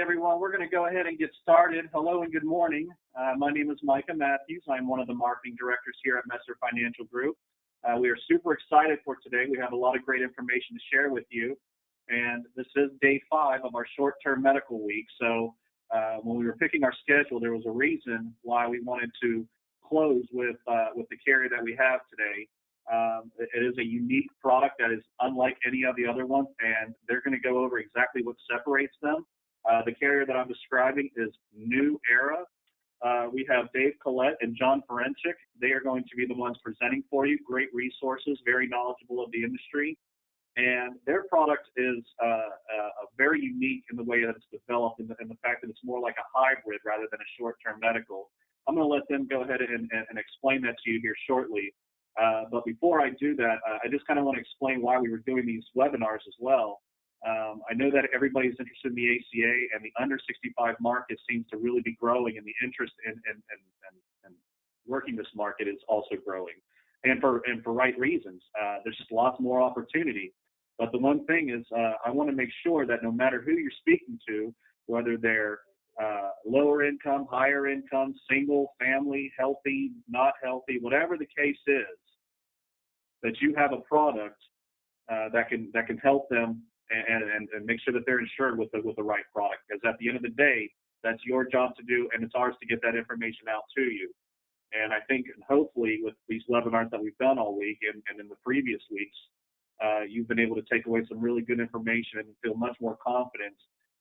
everyone. We're going to go ahead and get started. Hello and good morning. My name is Micah Matthews. I'm one of the marketing directors here at Messer Financial Group. We are super excited for today. We have a lot of great information to share with you. And this is day 5 of our short-term medical week. So when we were picking our schedule, there was a reason why we wanted to close with the carrier that we have today. It is a unique product that is unlike any of the other ones, and they're going to go over exactly what separates them. The carrier that I'm describing is New Era. We have Dave Collette and John Ferencik. They are going to be the ones presenting for you. Great resources, very knowledgeable of the industry. And their product is very unique in the way that it's developed and the fact that it's more like a hybrid rather than a short-term medical. I'm going to let them go ahead and explain that to you here shortly. But before I do that, I just kind of want to explain why we were doing these webinars as well. I know that everybody's interested in the ACA, and the under 65 market seems to really be growing, and the interest in working this market is also growing, and for right reasons. There's just lots more opportunity. But the one thing is, I want to make sure that no matter who you're speaking to, whether they're lower income, higher income, single, family, healthy, not healthy, whatever the case is, that you have a product that can help them and make sure that they're insured with the right product. Because at the end of the day, that's your job to do, and it's ours to get that information out to you. And I think, hopefully, with these webinars that we've done all week and in the previous weeks, you've been able to take away some really good information and feel much more confident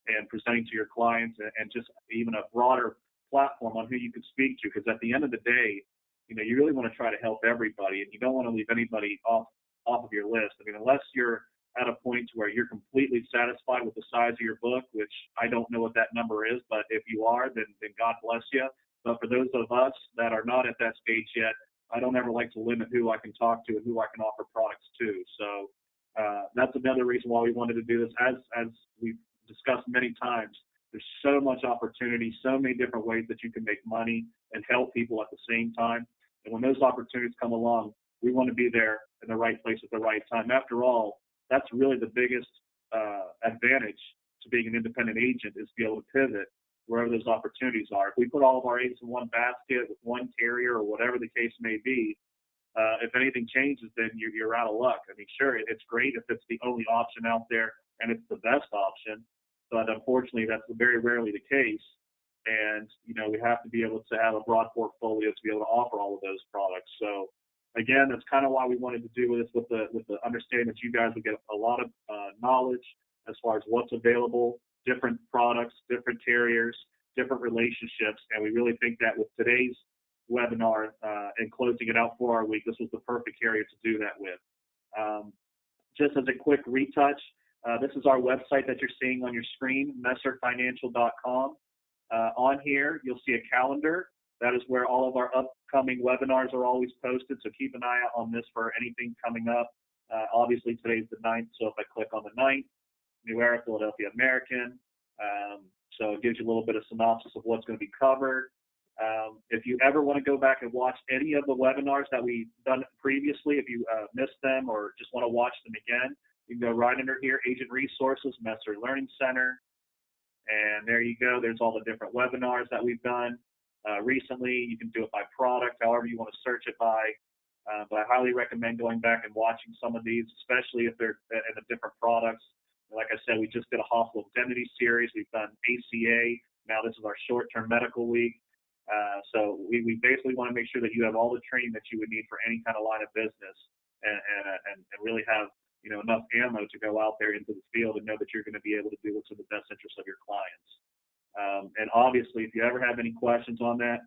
in presenting to your clients and just even a broader platform on who you can speak to. Because at the end of the day, you really want to try to help everybody, and you don't want to leave anybody off of your list. I mean, unless you're at a point where you're completely satisfied with the size of your book, which I don't know what that number is, but if you are, then God bless you. But for those of us that are not at that stage yet, I don't ever like to limit who I can talk to and who I can offer products to. So that's another reason why we wanted to do this. As we've discussed many times, there's so much opportunity, so many different ways that you can make money and help people at the same time. And when those opportunities come along, we want to be there in the right place at the right time. After all, that's really the biggest advantage to being an independent agent, is to be able to pivot wherever those opportunities are. If we put all of our eggs in one basket with one carrier or whatever the case may be, if anything changes, then you're out of luck. I mean, sure, it's great if it's the only option out there and it's the best option, but unfortunately, that's very rarely the case. And, we have to be able to have a broad portfolio to be able to offer all of those products. So, again, that's kind of why we wanted to do this, with the understanding that you guys would get a lot of knowledge as far as what's available, different products, different carriers, different relationships. And we really think that with today's webinar and closing it out for our week, this was the perfect carrier to do that with. Just as a quick retouch, this is our website that you're seeing on your screen, messerfinancial.com. On here, you'll see a calendar. That is where all of our upcoming webinars are always posted, so keep an eye out on this for anything coming up. Obviously, today's the 9th, so if I click on the 9th, New Era Philadelphia American. So it gives you a little bit of synopsis of what's going to be covered. If you ever want to go back and watch any of the webinars that we've done previously, if you missed them or just want to watch them again, you can go right under here, Agent Resources, Messer Learning Center. And there you go. There's all the different webinars that we've done recently. You can do it by product, however you want to search it by. But I highly recommend going back and watching some of these, especially if they're in the different products. Like I said, we just did a hospital indemnity series. We've done ACA. Now this is our short-term medical week. So we basically want to make sure that you have all the training that you would need for any kind of line of business and really have enough ammo to go out there into the field and know that you're going to be able to do what's in the best interest of your clients. And obviously, if you ever have any questions on that,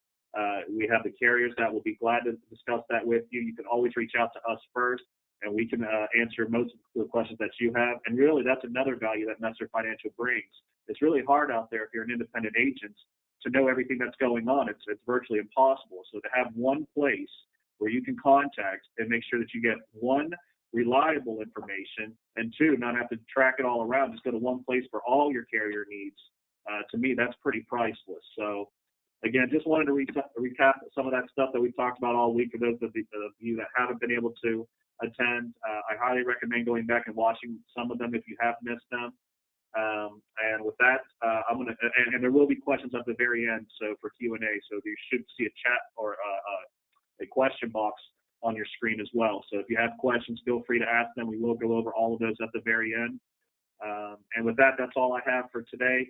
we have the carriers that will be glad to discuss that with you. You can always reach out to us first, and we can answer most of the questions that you have. And really, that's another value that Messer Financial brings. It's really hard out there if you're an independent agent to know everything that's going on. It's virtually impossible. So to have one place where you can contact and make sure that you get, one, reliable information, and two, not have to track it all around, just go to one place for all your carrier needs. To me, that's pretty priceless. So again, just wanted to recap some of that stuff that we talked about all week. For those of you that haven't been able to attend, I highly recommend going back and watching some of them if you have missed them. And with that, I'm going to, and there will be questions at the very end, so for Q&A, so you should see a chat or a question box on your screen as well. So if you have questions, feel free to ask them. We will go over all of those at the very end. And with that, that's all I have for today.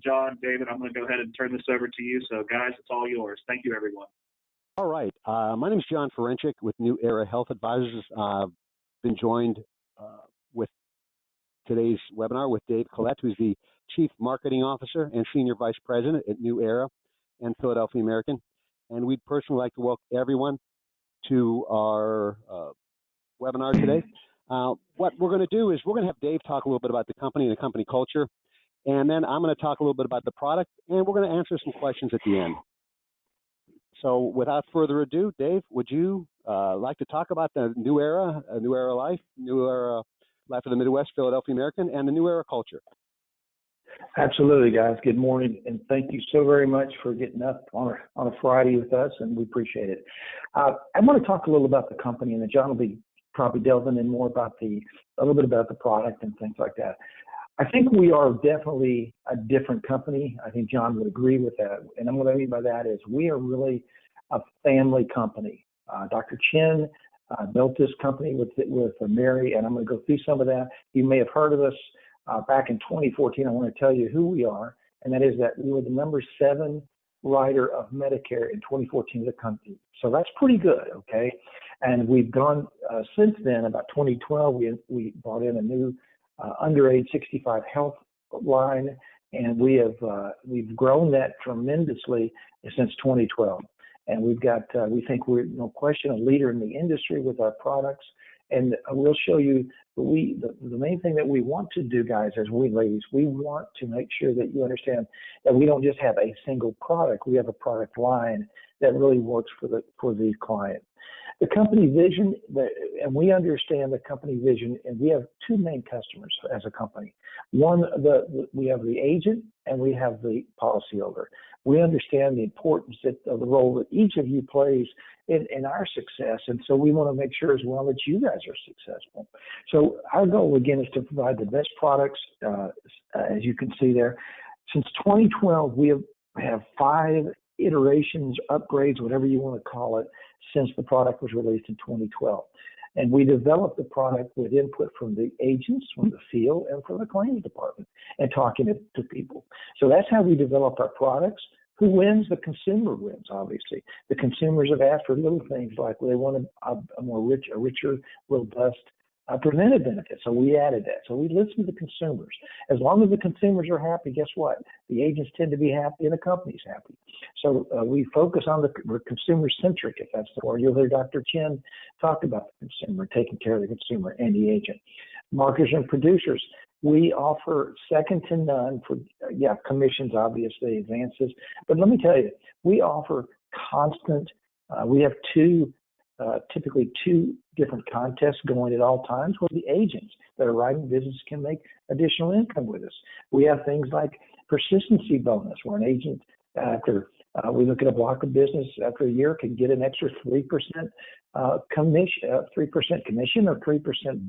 John, David, I'm going to go ahead and turn this over to you. So guys, it's all yours. Thank you, everyone. All right. My name is John Ferencik with New Era Health Advisors. I've been joined with today's webinar with Dave Collette, who's the Chief Marketing Officer and Senior Vice President at New Era and Philadelphia American. And we'd personally like to welcome everyone to our webinar today. What we're going to do is we're going to have Dave talk a little bit about the company and the company culture, and then I'm going to talk a little bit about the product, and we're going to answer some questions at the end. So without further ado, Dave, would you like to talk about the New Era, New Era Life, New Era Life of the Midwest, Philadelphia American, and the New Era culture? Absolutely, guys. Good morning, and thank you so very much for getting up on a Friday with us, and we appreciate it. I want to talk a little about the company, and then John will be probably delving in more about a little bit about the product and things like that. I think we are definitely a different company. I think John would agree with that. And what I mean by that is we are really a family company. Dr. Chin built this company with Mary, and I'm going to go through some of that. You may have heard of us back in 2014. I want to tell you who we are, and that is that we were the #7 writer of Medicare in 2014 of the country. So that's pretty good, okay? And we've gone since then. About 2012, we brought in a new under age 65 health line, and we've grown that tremendously since 2012. And we've got we think we're no question a leader in the industry with our products. And we'll show you the main thing that we want to do, guys, as ladies, we want to make sure that you understand that we don't just have a single product. We have a product line that really works for the client. The company vision, and we understand the company vision, and we have two main customers as a company. One, we have the agent, and we have the policyholder. We understand the importance of the role that each of you plays in our success, and so we want to make sure as well that you guys are successful. So our goal, again, is to provide the best products, as you can see there. Since 2012, we have 5 iterations, upgrades, whatever you want to call it, since the product was released in 2012. And we developed the product with input from the agents, from the field, and from the claims department, and talking to people. So that's how we develop our products. Who wins? The consumer wins, obviously. The consumers have asked for little things like they want a richer, robust preventive benefit. So we added that. So we listen to the consumers. As long as the consumers are happy, guess what? The agents tend to be happy and the company's happy. So we focus on we're consumer-centric, if that's the word. You'll hear Dr. Chin talk about the consumer, taking care of the consumer and the agent. Marketers and producers, we offer second to none for, commissions, obviously, advances. But let me tell you, we offer constant, we have typically 2 different contests going at all times where the agents that are writing business can make additional income with us. We have things like persistency bonus, where an agent, after we look at a block of business after a year, can get an extra 3% commission, 3% commission or 3%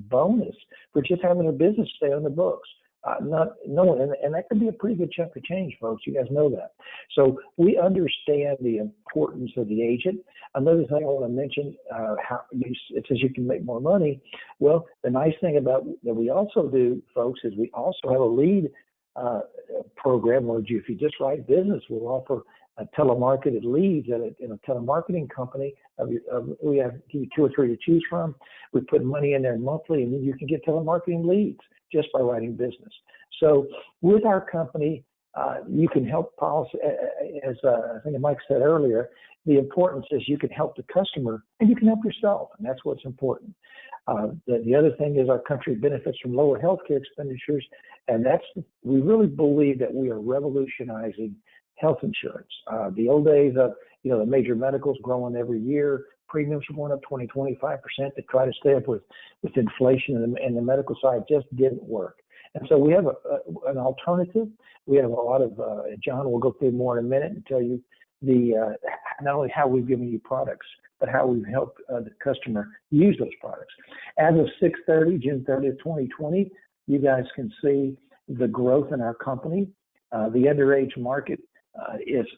bonus for just having a business stay on the books. And that could be a pretty good chunk of change, folks. You guys know that. So we understand the importance of the agent. Another thing I want to mention, it says you can make more money. Well, the nice thing about that we also do, folks, is we also have a lead program where if you just write business, we'll offer telemarketed leads in a telemarketing company. We have 2 or 3 to choose from. We put money in there monthly, and then you can get telemarketing leads just by writing business. So with our company, you can help policy, as I think Mike said earlier, the importance is you can help the customer and you can help yourself, and that's what's important. The other thing is our country benefits from lower healthcare expenditures, and we really believe that we are revolutionizing health insurance. The old days of, the major medicals growing every year, premiums were going up 20-25% to try to stay up with inflation, and the medical side just didn't work. And so we have an alternative. We have a lot of, John will go through more in a minute and tell you not only how we've given you products, but how we've helped the customer use those products. As of 6/30, June 30th, 2020, you guys can see the growth in our company. The underage market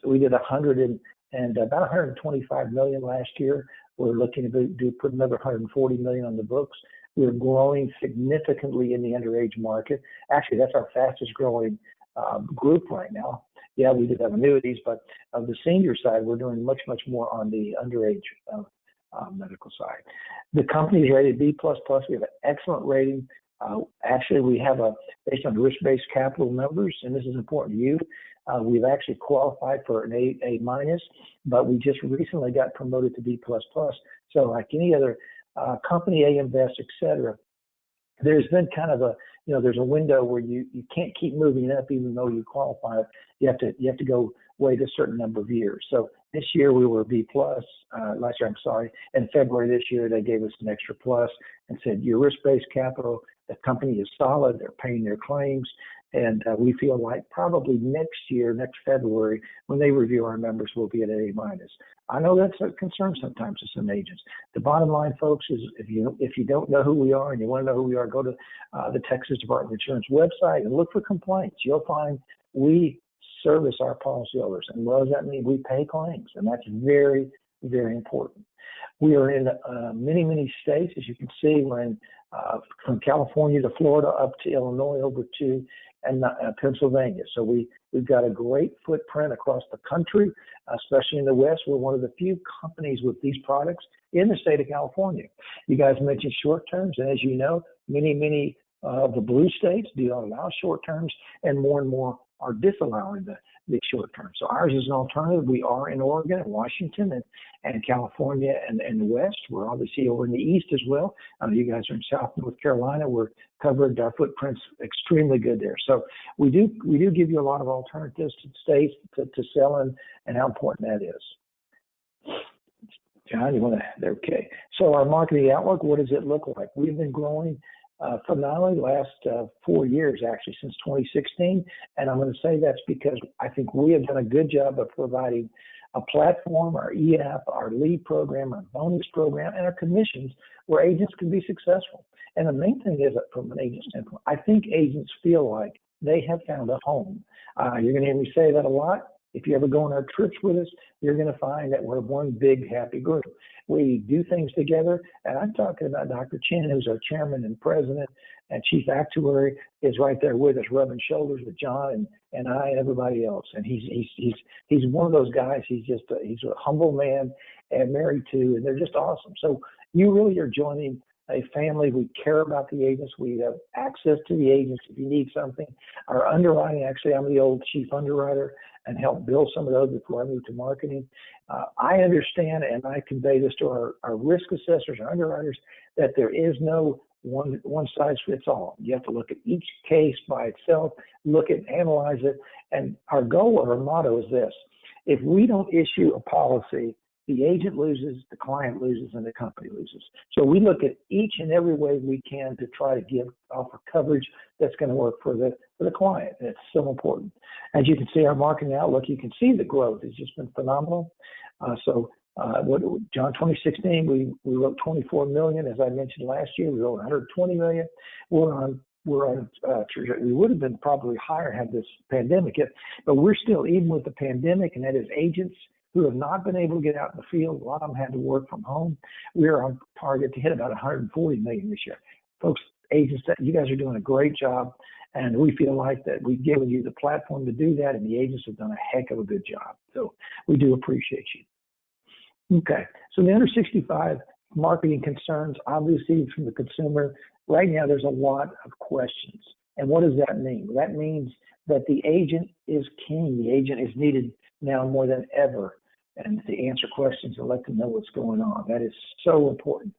we did about 125 million last year. We're looking to put another 140 million on the books. We're growing significantly in the underage market. Actually, that's our fastest growing group right now. Yeah, we did have annuities, but of the senior side, we're doing much more on the underage medical side. The company is rated B++. We have an excellent rating. Actually, we have based on risk-based capital numbers, and this is important to you, we've actually qualified for an A-, but we just recently got promoted to B++. So like any other company, AM Best, et cetera, there's been kind of there's a window where you can't keep moving up even though you qualify. You have to go wait a certain number of years. So this year we were B+. Last year, I'm sorry. In February this year, they gave us an extra plus and said, your risk-based capital, the company is solid. They're paying their claims. And we feel like probably next year, next February, when they review our numbers, we'll be at A-. I know that's a concern sometimes to some agents. The bottom line, folks, is if you don't know who we are and you want to know who we are, go to the Texas Department of Insurance website and look for complaints. You'll find we service our policyholders. And what does that mean? We pay claims, and that's very, very important. We are in many states, as you can see. We're in from California to Florida up to Illinois over to Pennsylvania. So we've got a great footprint across the country, especially in the West. We're one of the few companies with these products in the state of California. You guys mentioned short terms, and as you know, many of the blue states do not allow short terms, and more are disallowing the short term. So ours is an alternative. We are in Oregon and Washington and California and the West. We're obviously over in the East as well. You guys are in South North Carolina. We're covered. Our footprint's extremely good there. So we do give you a lot of alternatives to states to sell in, and how important that is. John, you want to? Okay. So our marketing outlook, what does it look like? We've been growing phenomenally the last 4 years, actually, since 2016. And I'm going to say that's because I think we have done a good job of providing a platform, our e-app, our lead program, our bonus program, and our commissions where agents can be successful. And the main thing is that from an agent standpoint, I think agents feel like they have found a home. You're going to hear me say that a lot. If you ever go on our trips with us, you're going to find that we're one big happy group. We do things together, and I'm talking about Dr. Chin, who's our chairman and president and chief actuary, is right there with us, rubbing shoulders with John and I and everybody else. And he's one of those guys. He's a humble man and married to, and they're just awesome. So you really are joining a family. We care about the agents. We have access to the agents if you need something. Our underwriting, actually, I'm the old chief underwriter and helped build some of those before I moved to marketing. I understand, and I convey this to our risk assessors, our underwriters, that there is no one size fits all. You have to look at each case by itself, analyze it. And our goal or our motto is this: if we don't issue a policy, the agent loses, the client loses, and the company loses. So we look at each and every way we can to try to offer coverage that's going to work for the client. And it's so important. As you can see, our marketing outlook, you can see the growth has just been phenomenal. John, 2016, we wrote 24 million. As I mentioned last year, we wrote 120 million. We would have been probably higher had this pandemic hit, but we're still, even with the pandemic, and that is agents who have not been able to get out in the field. A lot of them had to work from home. We're on target to hit about 140 million this year. Folks, agents, you guys are doing a great job, and we feel like that we've given you the platform to do that, and the agents have done a heck of a good job. So we do appreciate you. Okay, so the under 65 marketing concerns, obviously from the consumer, right now there's a lot of questions. And what does that mean? That means that the agent is king. The agent is needed now more than ever, and to answer questions and let them know what's going on. That is so important.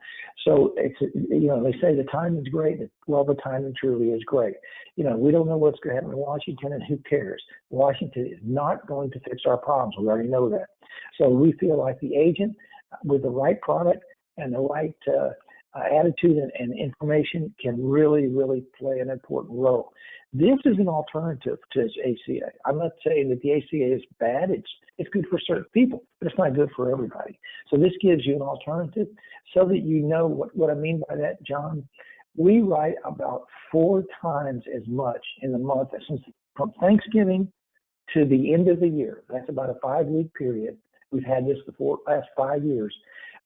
So it's, they say the timing's great. Well, the timing truly is great. We don't know what's going to happen in Washington, and who cares? Washington is not going to fix our problems. We already know that. So we feel like the agent with the right product and the right attitude and information can really, really play an important role. This is an alternative to ACA. I'm not saying that the ACA is bad. It's good for certain people, but it's not good for everybody. So this gives you an alternative so that you know what I mean by that, John. We write about 4 times as much in the month since from Thanksgiving to the end of the year. That's about a 5-week period. We've had this the last 5 years.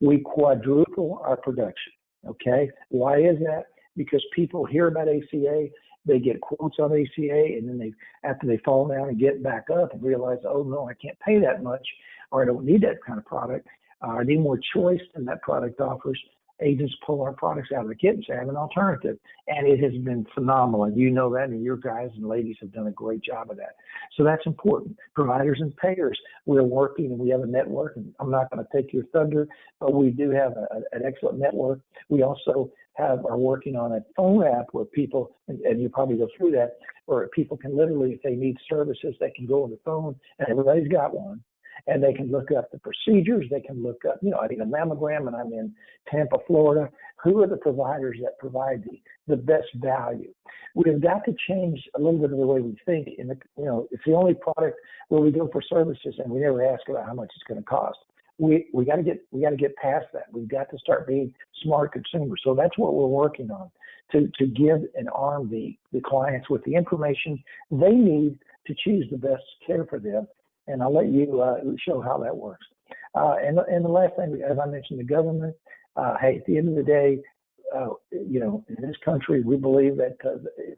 We quadruple our production. Okay, why is that? Because people hear about ACA, they get quotes on ACA, and then after they fall down and get back up and realize, oh no, I can't pay that much, or I don't need that kind of product. I need more choice than that product offers. Agents pull our products out of the kit and say, I have an alternative. And it has been phenomenal. And you know that, and your guys and ladies have done a great job of that. So that's important. Providers and payers, we're working and we have a network. And I'm not going to take your thunder, but we do have an excellent network. We also are working on a phone app where people, and you probably go through that, where people can literally, if they need services, they can go on the phone, and everybody's got one. And they can look up the procedures. They can look up, I need a mammogram and I'm in Tampa, Florida. Who are the providers that provide the best value? We've got to change a little bit of the way we think. It's the only product where we go for services and we never ask about how much it's going to cost. We got to get past that. We've got to start being smart consumers. So that's what we're working on, to give and arm the clients with the information they need to choose the best care for them. And I'll let you show how that works. And the last thing, as I mentioned, the government, hey, at the end of the day, in this country, we believe that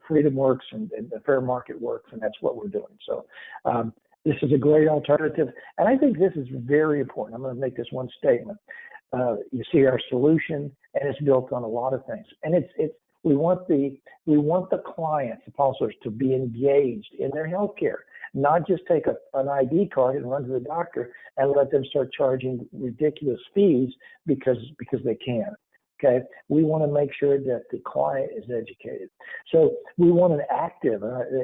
freedom works and the fair market works, and that's what we're doing. So this is a great alternative. And I think this is very important. I'm going to make this one statement. You see our solution, and it's built on a lot of things. And we want the clients, the policyholders, to be engaged in their health care, not just take an ID card and run to the doctor and let them start charging ridiculous fees because they can. Okay, we want to make sure that the client is educated. So we want an active.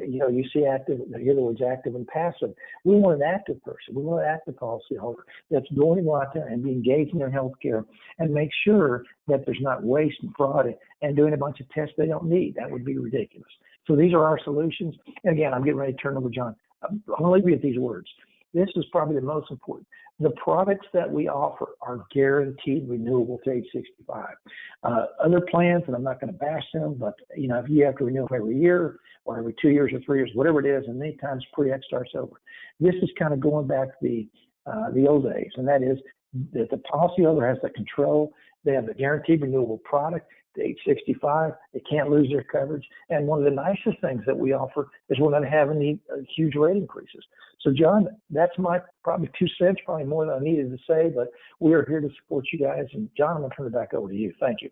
You see active. You hear the words active and passive. We want an active person. We want an active policyholder that's going to go out there and be engaged in their health care and make sure that there's not waste and fraud and doing a bunch of tests they don't need. That would be ridiculous. So these are our solutions. And again, I'm getting ready to turn over to John. I'm going to leave you with these words. This is probably the most important. The products that we offer are guaranteed renewable to age 65. Other plans, and I'm not going to bash them, but if you have to renew them every year or every 2 years or 3 years, whatever it is, and many times pre-X starts over. This is kind of going back to the old days, and that is that the policyholder has the control. They have the guaranteed renewable product to age 65. They can't lose their coverage. And one of the nicest things that we offer is we're not having any huge rate increases. So, John, that's my probably 2 cents, probably more than I needed to say, but we are here to support you guys. And, John, I'm going to turn it back over to you. Thank you.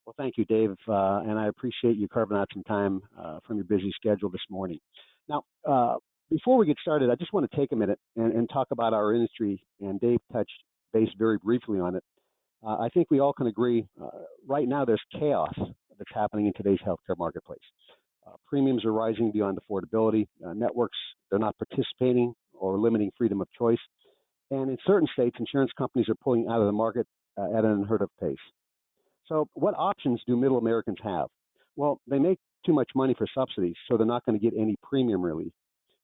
Well, thank you, Dave, and I appreciate you carving out some time from your busy schedule this morning. Now, before we get started, I just want to take a minute and talk about our industry, and Dave touched base very briefly on it. I think we all can agree right now there's chaos that's happening in today's healthcare marketplace. Premiums are rising beyond affordability. Networks, they're not participating or limiting freedom of choice. And in certain states, insurance companies are pulling out of the market at an unheard of pace. So what options do middle Americans have? Well, they make too much money for subsidies, so they're not going to get any premium relief.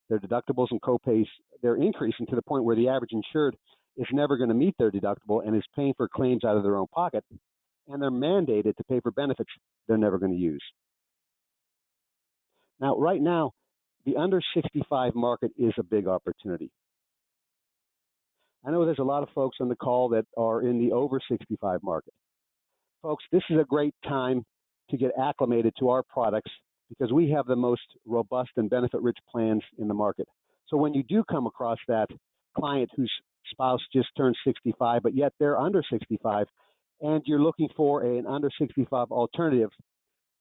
Their deductibles and copays, they're increasing to the point where the average insured is never going to meet their deductible and is paying for claims out of their own pocket, and they're mandated to pay for benefits they're never going to use. Now, right now, the under 65 market is a big opportunity. I know there's a lot of folks on the call that are in the over 65 market. Folks, this is a great time to get acclimated to our products because we have the most robust and benefit-rich plans in the market. So when you do come across that client whose spouse just turned 65, but yet they're under 65, and you're looking for an under 65 alternative,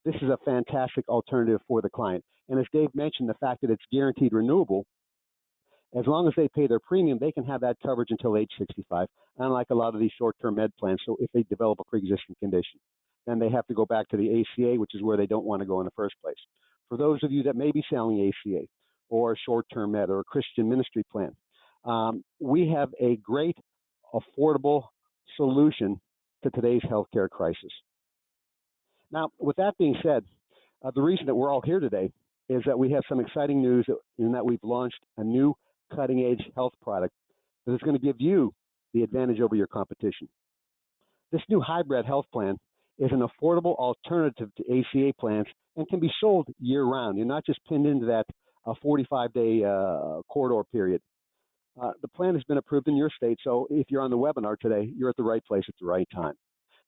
this is a fantastic alternative for the client. And as Dave mentioned, the fact that it's guaranteed renewable, as long as they pay their premium, they can have that coverage until age 65, unlike a lot of these short-term med plans. So if they develop a pre-existing condition, then they have to go back to the ACA, which is where they don't want to go in the first place. For those of you that may be selling ACA or a short-term med or a Christian ministry plan, we have a great, affordable solution to today's healthcare crisis. Now, with that being said, the reason that we're all here today is that we have some exciting news in that we've launched a new cutting-edge health product that is going to give you the advantage over your competition. This new hybrid health plan is an affordable alternative to ACA plans and can be sold year-round. You're not just pinned into that 45-day corridor period. The plan has been approved in your state, so if you're on the webinar today, you're at the right place at the right time.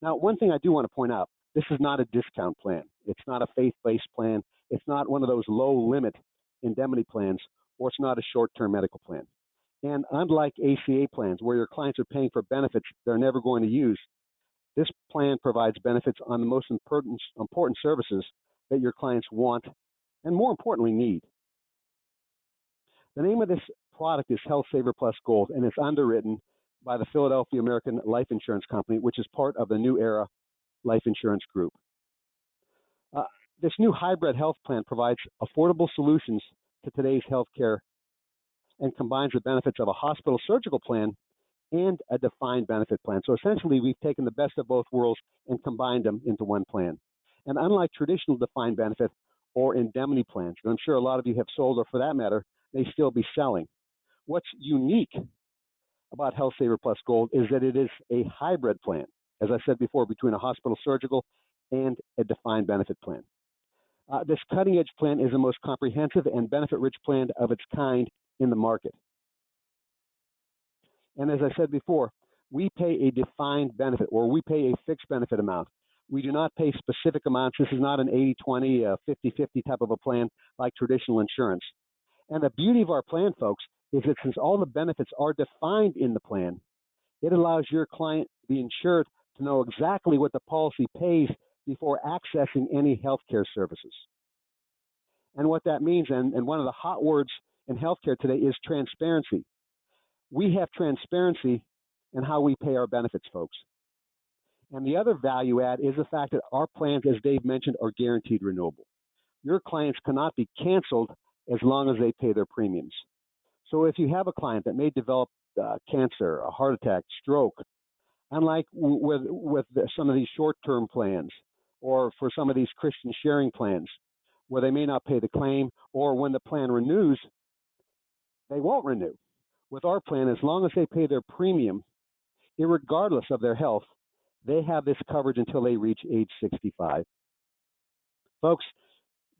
Now, one thing I do want to point out, this is not a discount plan. It's not a faith-based plan. It's not one of those low-limit indemnity plans, or it's not a short-term medical plan. And unlike ACA plans, where your clients are paying for benefits they're never going to use, this plan provides benefits on the most important services that your clients want and, more importantly, need. The name of this product is Health Saver Plus Gold, and it's underwritten by the Philadelphia American Life Insurance Company, which is part of the New Era Life Insurance Group. This new hybrid health plan provides affordable solutions to today's healthcare and combines the benefits of a hospital surgical plan and a defined benefit plan. So essentially, we've taken the best of both worlds and combined them into one plan. And unlike traditional defined benefit or indemnity plans, that I'm sure a lot of you have sold, or for that matter, may still be selling, what's unique about Health Saver Plus Gold is that it is a hybrid plan, as I said before, between a hospital surgical and a defined benefit plan. This cutting-edge plan is the most comprehensive and benefit-rich plan of its kind in the market. And as I said before, we pay a defined benefit, or we pay a fixed benefit amount. We do not pay specific amounts. This is not an 80-20, 50-50 type of a plan like traditional insurance. And the beauty of our plan, folks, is that since all the benefits are defined in the plan, it allows your client, the insured, to know exactly what the policy pays before accessing any healthcare services. And what that means, and one of the hot words in healthcare today, is transparency. We have transparency in how we pay our benefits, folks. And the other value add is the fact that our plans, as Dave mentioned, are guaranteed renewable. Your clients cannot be canceled as long as they pay their premiums. So if you have a client that may develop cancer, a heart attack, stroke, unlike with some of these short-term plans, or for some of these Christian sharing plans, where they may not pay the claim, or when the plan renews, they won't renew. With our plan, as long as they pay their premium, irregardless of their health, they have this coverage until they reach age 65. Folks,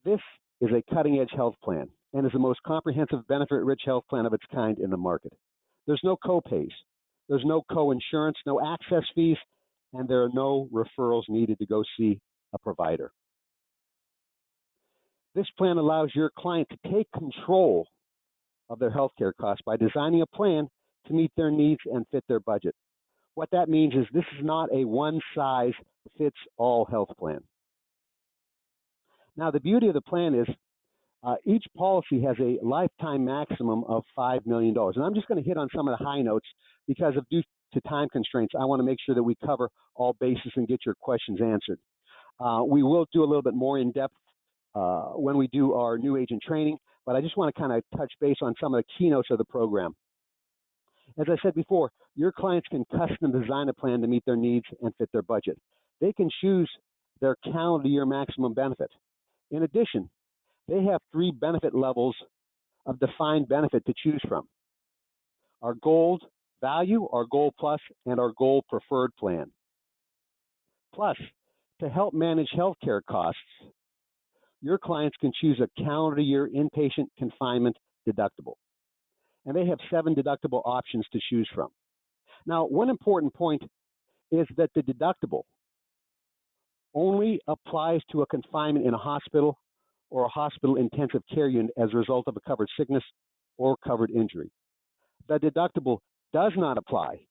this is a cutting-edge health plan and is the most comprehensive benefit-rich health plan of its kind in the market. There's no co-pays, there's no co-insurance, no access fees, and there are no referrals needed to go see a provider. This plan allows your client to take control of their healthcare costs by designing a plan to meet their needs and fit their budget. What that means is this is not a one-size-fits-all health plan. Now, the beauty of the plan is each policy has a lifetime maximum of $5 million. And I'm just going to hit on some of the high notes because due to time constraints, I want to make sure that we cover all bases and get your questions answered. We will do a little bit more in depth when we do our new agent training, but I just want to kind of touch base on some of the keynotes of the program. As I said before, your clients can custom design a plan to meet their needs and fit their budget. They can choose their calendar year maximum benefit. In addition, they have 3 benefit levels of defined benefit to choose from: our Gold Value, our Gold Plus, and our Gold Preferred plan. Plus, to help manage healthcare costs, your clients can choose a calendar year inpatient confinement deductible. And they have 7 deductible options to choose from. Now, one important point is that the deductible only applies to a confinement in a hospital or a hospital intensive care unit as a result of a covered sickness or covered injury. The deductible does not apply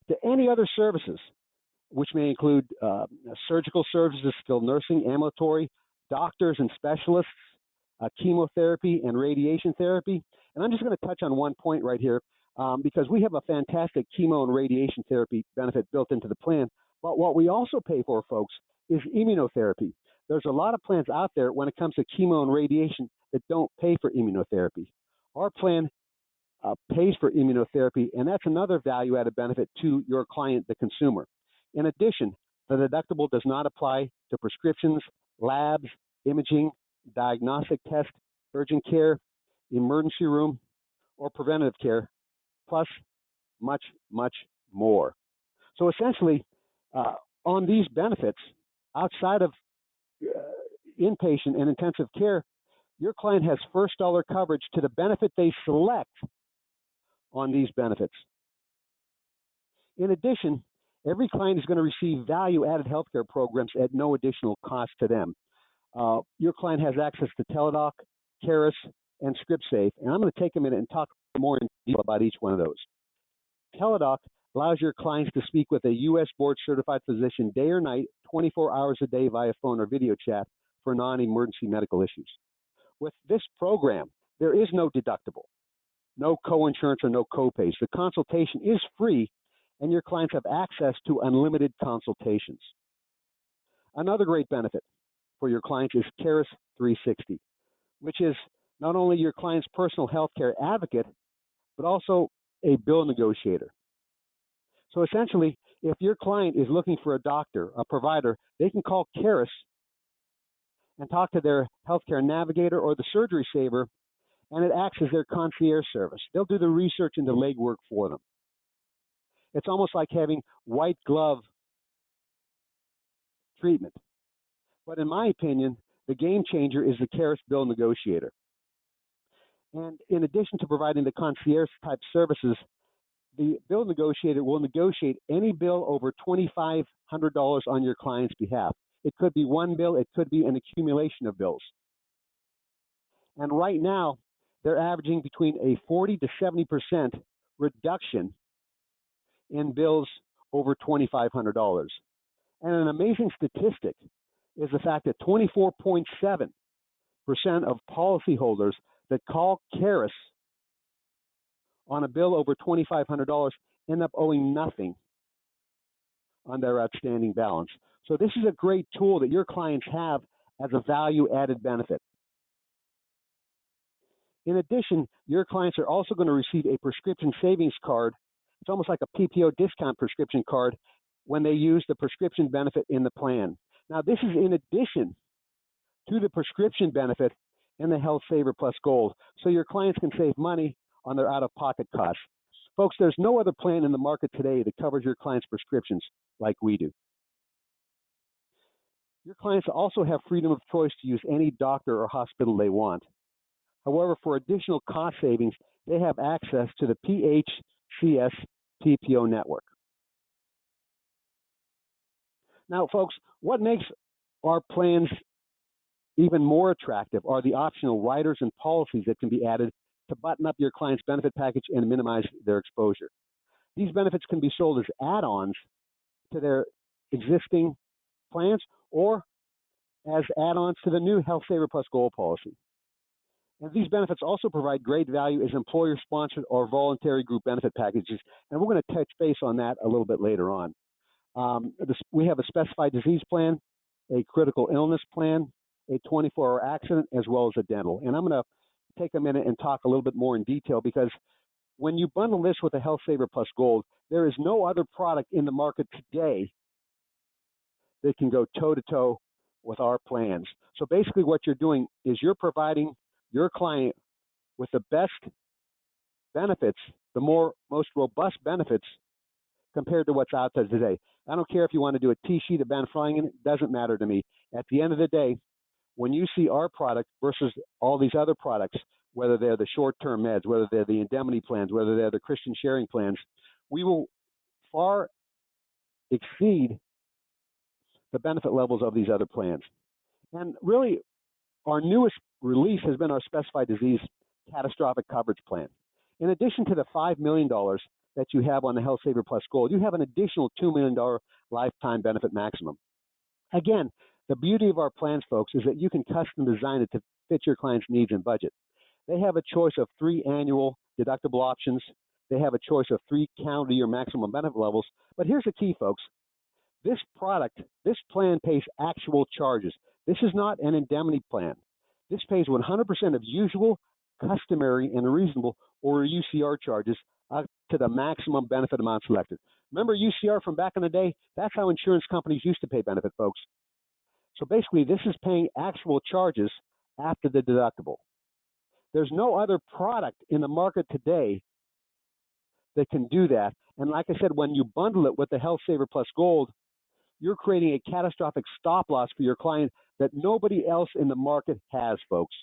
to any other services, which may include surgical services, skilled nursing, ambulatory, doctors and specialists, chemotherapy and radiation therapy. And I'm just going to touch on one point right here because we have a fantastic chemo and radiation therapy benefit built into the plan. But what we also pay for, folks, is immunotherapy. There's a lot of plans out there when it comes to chemo and radiation that don't pay for immunotherapy. Our plan pays for immunotherapy, and that's another value-added benefit to your client, the consumer. In addition, the deductible does not apply to prescriptions, labs, imaging, diagnostic tests, urgent care, emergency room, or preventative care, plus much, much more. So essentially, on these benefits, outside of inpatient and intensive care, your client has first dollar coverage to the benefit they select on these benefits. In addition, every client is going to receive value-added healthcare programs at no additional cost to them. Your client has access to Teladoc, Caris, and ScriptSafe, and I'm going to take a minute and talk more in detail about each one of those. Teladoc allows your clients to speak with a U.S. board-certified physician day or night, 24 hours a day via phone or video chat for non-emergency medical issues. With this program, there is no deductible, no co-insurance or no co-pays. The consultation is free, and your clients have access to unlimited consultations. Another great benefit for your clients is Caris 360, which is not only your client's personal healthcare advocate, but also a bill negotiator. So essentially, if your client is looking for a doctor, a provider, they can call Caris and talk to their healthcare navigator or the surgery saver, and it acts as their concierge service. They'll do the research and the legwork for them. It's almost like having white glove treatment. But in my opinion, the game changer is the Caris bill negotiator. And in addition to providing the concierge type services, the bill negotiator will negotiate any bill over $2,500 on your client's behalf. It could be one bill, it could be an accumulation of bills. And right now, they're averaging between a 40 to 70% reduction in bills over $2,500. And an amazing statistic is the fact that 24.7% of policyholders that call Caris on a bill over $2,500 end up owing nothing on their outstanding balance. So this is a great tool that your clients have as a value-added benefit. In addition, your clients are also going to receive a prescription savings card. It's almost like a PPO discount prescription card when they use the prescription benefit in the plan. Now, this is in addition to the prescription benefit in the Health Saver Plus Gold, so your clients can save money on their out-of-pocket costs. Folks, there's no other plan in the market today that covers your clients' prescriptions like we do. Your clients also have freedom of choice to use any doctor or hospital they want. However, for additional cost savings, they have access to the PHCS PPO network. Now, folks, what makes our plans even more attractive are the optional riders and policies that can be added to button up your client's benefit package and minimize their exposure. These benefits can be sold as add-ons to their existing plans or as add-ons to the new Health Saver Plus Gold policy. And these benefits also provide great value as employer-sponsored or voluntary group benefit packages, and we're going to touch base on that a little bit later on. We have a specified disease plan, a critical illness plan, a 24-hour accident, as well as a dental. And I'm going to take a minute and talk a little bit more in detail because when you bundle this with a Health Saver Plus Gold, there is no other product in the market today that can go toe-to-toe with our plans. So basically what you're doing is you're providing your client with the best benefits, the most robust benefits compared to what's out there today. I don't care if you want to do a T-sheet of Ben Frying, it doesn't matter to me. At the end of the day, when you see our product versus all these other products, whether they're the short-term meds, whether they're the indemnity plans, whether they're the Christian sharing plans, we will far exceed the benefit levels of these other plans. And really, our newest release has been our specified disease catastrophic coverage plan. In addition to the $5 million that you have on the Health Saver Plus Gold, you have an additional $2 million lifetime benefit maximum. Again, the beauty of our plans, folks, is that you can custom design it to fit your client's needs and budget. They have a choice of 3 annual deductible options. They have a choice of 3 calendar year maximum benefit levels. But here's the key, folks. This plan pays actual charges. This is not an indemnity plan. This pays 100% of usual, customary, and reasonable, or UCR charges up to the maximum benefit amount selected. Remember UCR from back in the day? That's how insurance companies used to pay benefit, folks. So basically, this is paying actual charges after the deductible. There's no other product in the market today that can do that. And like I said, when you bundle it with the Health Saver Plus Gold, you're creating a catastrophic stop loss for your client that nobody else in the market has, folks.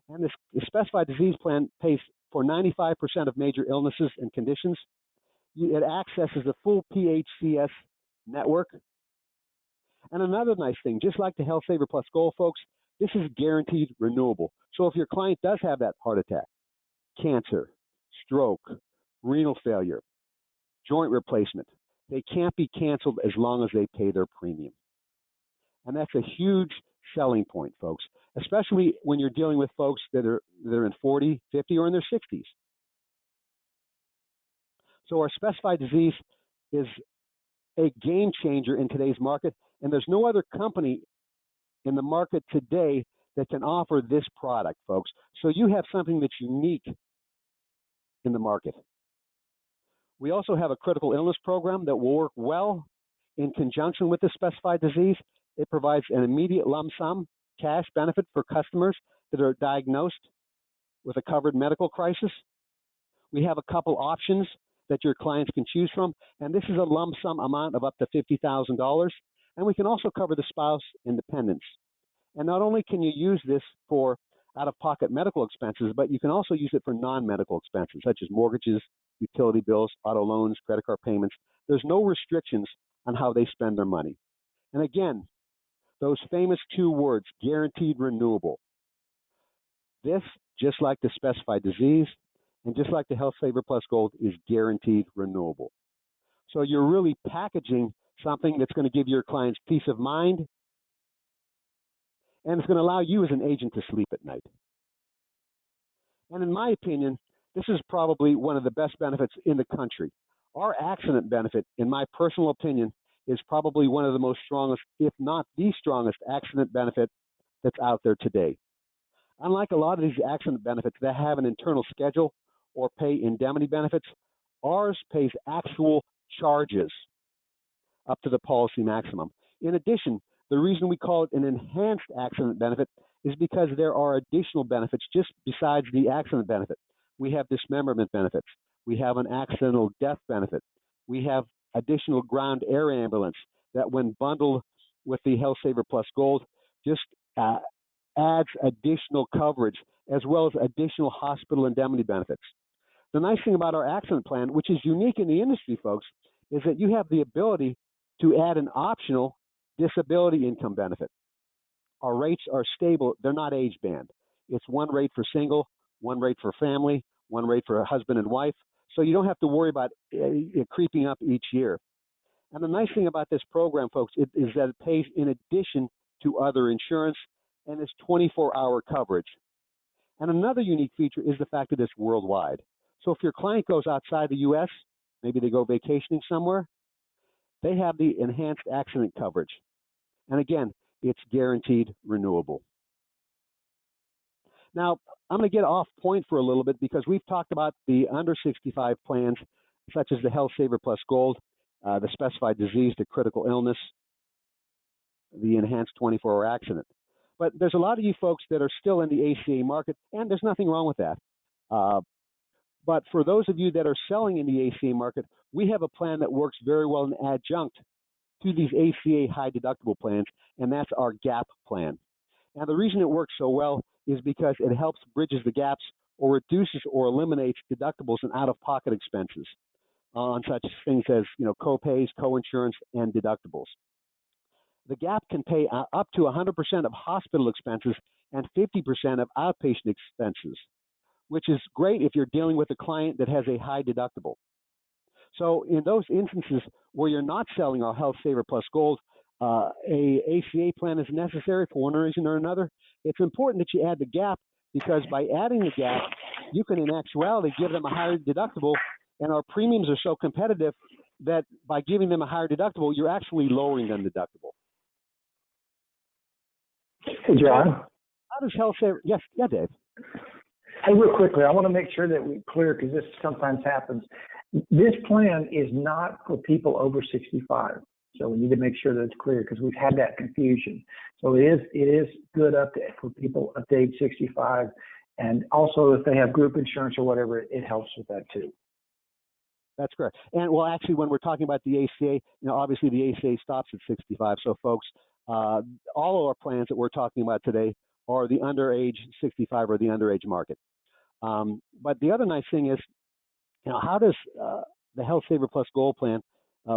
And this specified disease plan pays for 95% of major illnesses and conditions. It accesses the full PHCS network. And another nice thing, just like the Health Saver Plus Gold, folks, this is guaranteed renewable. So if your client does have that heart attack, cancer, stroke, renal failure, joint replacement, they can't be canceled as long as they pay their premium. And that's a huge selling point, folks, especially when you're dealing with folks that are in 40, 50, or in their 60s. So our specified disease is a game changer in today's market, and there's no other company in the market today that can offer this product, folks. So you have something that's unique in the market. We also have a critical illness program that will work well in conjunction with the specified disease. It provides an immediate lump sum cash benefit for customers that are diagnosed with a covered medical crisis. We have a couple options that your clients can choose from, and this is a lump sum amount of up to $50,000, and we can also cover the spouse and dependents. And not only can you use this for out-of-pocket medical expenses, but you can also use it for non-medical expenses, such as mortgages, utility bills, auto loans, credit card payments. There's no restrictions on how they spend their money. And again, those famous two words, guaranteed renewable. This, just like the specified disease, and just like the Health Saver Plus Gold, is guaranteed renewable. So you're really packaging something that's going to give your clients peace of mind, and it's going to allow you as an agent to sleep at night. And in my opinion, this is probably one of the best benefits in the country. Our accident benefit, in my personal opinion, is probably one of the most strongest, if not the strongest, accident benefit that's out there today. Unlike a lot of these accident benefits that have an internal schedule or pay indemnity benefits, ours pays actual charges up to the policy maximum. In addition, the reason we call it an enhanced accident benefit is because there are additional benefits just besides the accident benefit. We have dismemberment benefits. We have an accidental death benefit. We have additional ground air ambulance that, when bundled with the Health Saver Plus Gold, just adds additional coverage, as well as additional hospital indemnity benefits. The nice thing about our accident plan, which is unique in the industry, folks, is that you have the ability to add an optional disability income benefit. Our rates are stable. They're not age band. It's one rate for single, one rate for family, one rate for a husband and wife. So you don't have to worry about it creeping up each year. And the nice thing about this program, folks, is that it pays in addition to other insurance, and it's 24-hour coverage. And another unique feature is the fact that it's worldwide. So if your client goes outside the U.S., maybe they go vacationing somewhere, they have the enhanced accident coverage. And again, it's guaranteed renewable. Now, I'm going to get off point for a little bit because we've talked about the under 65 plans, such as the Health Saver Plus Gold, the specified disease, the critical illness, the enhanced 24-hour accident. But there's a lot of you folks that are still in the ACA market, and there's nothing wrong with that. But for those of you that are selling in the ACA market, we have a plan that works very well in adjunct to these ACA high deductible plans, and that's our GAP plan. Now, the reason it works so well is because it helps bridges the gaps or reduces or eliminates deductibles and out-of-pocket expenses on such things as, co-pays, co-insurance, and deductibles. The GAP can pay up to 100% of hospital expenses and 50% of outpatient expenses, which is great if you're dealing with a client that has a high deductible. So in those instances where you're not selling our Health Saver Plus Gold, a ACA plan is necessary for one reason or another. It's important that you add the GAP, because by adding the GAP, you can in actuality give them a higher deductible, and our premiums are so competitive that by giving them a higher deductible, you're actually lowering their deductible. Hey, John. How does Health Saver? Yes, yeah, Dave. Hey, real quickly, I want to make sure that we're clear, because this sometimes happens. This plan is not for people over 65. So we need to make sure that it's clear, because we've had that confusion. So it is good for people up to age 65. And also if they have group insurance or whatever, it helps with that too. That's correct. And well, actually, when we're talking about the ACA, obviously the ACA stops at 65. So, folks, all of our plans that we're talking about today are the underage 65 or the underage market. But the other nice thing is, how does the Health Saver Plus Gold Plan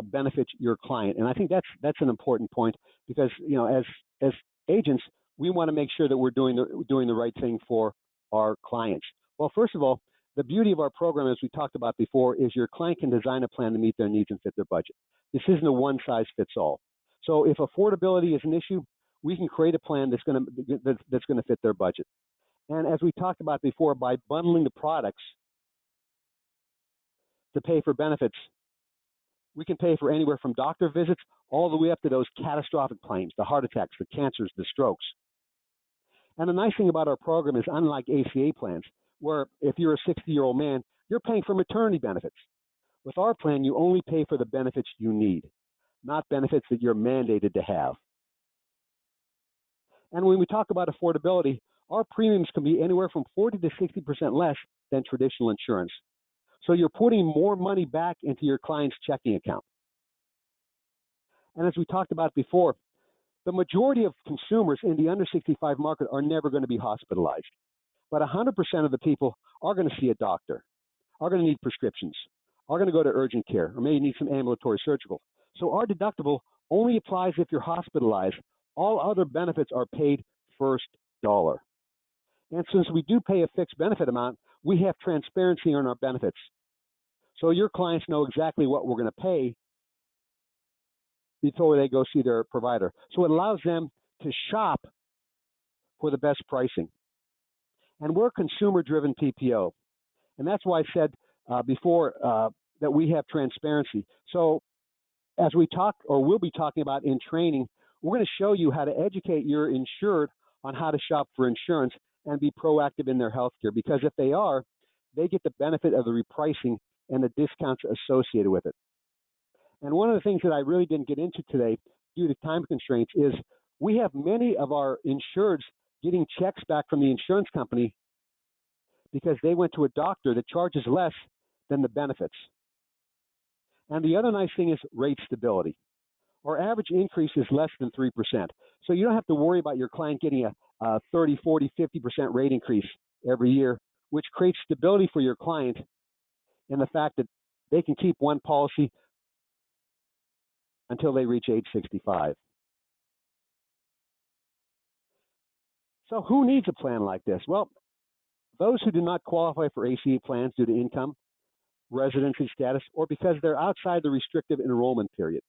benefit your client? And I think that's an important point because as agents, we want to make sure that we're doing the right thing for our clients. Well, first of all, the beauty of our program, as we talked about before, is your client can design a plan to meet their needs and fit their budget. This isn't a one-size-fits-all. So if affordability is an issue, we can create a plan that's going to fit their budget. And as we talked about before, by bundling the products to pay for benefits, we can pay for anywhere from doctor visits all the way up to those catastrophic claims, the heart attacks, the cancers, the strokes. And the nice thing about our program is, unlike ACA plans, where if you're a 60-year-old man, you're paying for maternity benefits. With our plan, you only pay for the benefits you need, not benefits that you're mandated to have. And when we talk about affordability, our premiums can be anywhere from 40 to 60% less than traditional insurance. So you're putting more money back into your client's checking account. And as we talked about before, the majority of consumers in the under 65 market are never going to be hospitalized. But 100% of the people are going to see a doctor, are going to need prescriptions, are going to go to urgent care, or maybe need some ambulatory surgical. So our deductible only applies if you're hospitalized. All other benefits are paid first dollar. And since we do pay a fixed benefit amount, we have transparency on our benefits. So your clients know exactly what we're going to pay before they go see their provider. So it allows them to shop for the best pricing. And we're a consumer-driven PPO. And that's why I said before that we have transparency. So as we talk, or we'll be talking about in training, we're going to show you how to educate your insured on how to shop for insurance and be proactive in their health care. Because if they are, they get the benefit of the repricing and the discounts associated with it. And one of the things that I really didn't get into today due to time constraints is we have many of our insureds getting checks back from the insurance company because they went to a doctor that charges less than the benefits. And the other nice thing is rate stability. Our average increase is less than 3%. So you don't have to worry about your client getting a 30, 40, 50% rate increase every year, which creates stability for your client in the fact that they can keep one policy until they reach age 65. So who needs a plan like this? Well, those who do not qualify for ACA plans due to income, residency status, or because they're outside the restrictive enrollment period.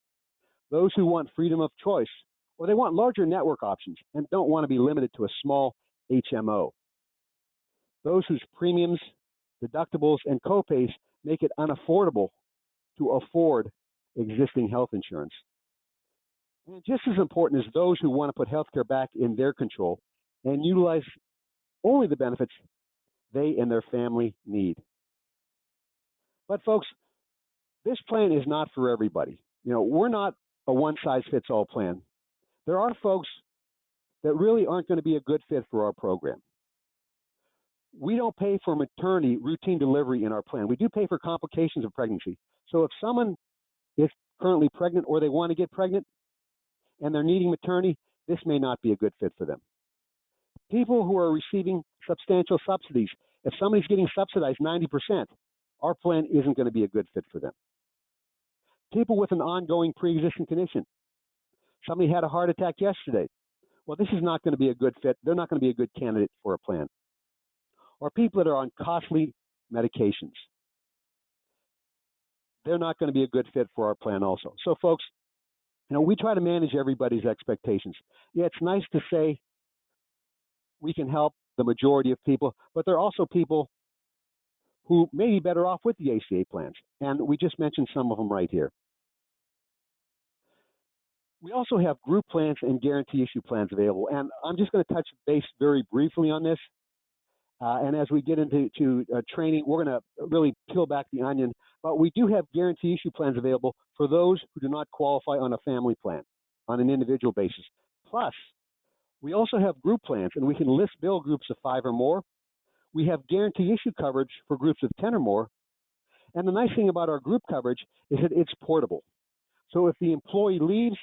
Those who want freedom of choice, or they want larger network options and don't want to be limited to a small HMO. Those whose premiums, deductibles, and copays make it unaffordable to afford existing health insurance. And just as important is those who want to put healthcare back in their control and utilize only the benefits they and their family need. But folks, this plan is not for everybody. We're not a one-size-fits-all plan. There are folks that really aren't going to be a good fit for our program. We don't pay for maternity routine delivery in our plan. We do pay for complications of pregnancy. So if someone is currently pregnant or they want to get pregnant and they're needing maternity, this may not be a good fit for them. People who are receiving substantial subsidies, if somebody's getting subsidized 90%, our plan isn't going to be a good fit for them. People with an ongoing pre-existing condition. Somebody had a heart attack yesterday. Well, this is not going to be a good fit. They're not going to be a good candidate for a plan. Or people that are on costly medications. They're not going to be a good fit for our plan also. So, folks, we try to manage everybody's expectations. Yeah, it's nice to say we can help the majority of people, but there are also people who may be better off with the ACA plans. And we just mentioned some of them right here. We also have group plans and guarantee issue plans available. And I'm just going to touch base very briefly on this. And as we get into training, we're going to really peel back the onion. But we do have guarantee issue plans available for those who do not qualify on a family plan, on an individual basis. Plus, we also have group plans, and we can list bill groups of 5 or more. We have guarantee issue coverage for groups of 10 or more. And the nice thing about our group coverage is that it's portable. So if the employee leaves,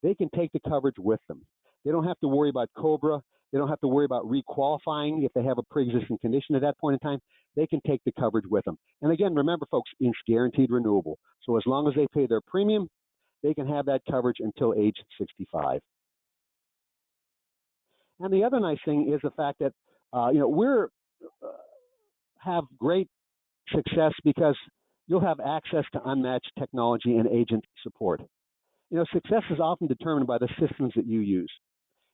they can take the coverage with them. They don't have to worry about COBRA. They don't have to worry about requalifying if they have a pre-existing condition at that point in time. They can take the coverage with them. And again, remember, folks, it's guaranteed renewable. So as long as they pay their premium, they can have that coverage until age 65. And the other nice thing is the fact that we're have great success because you'll have access to unmatched technology and agent support. Success is often determined by the systems that you use.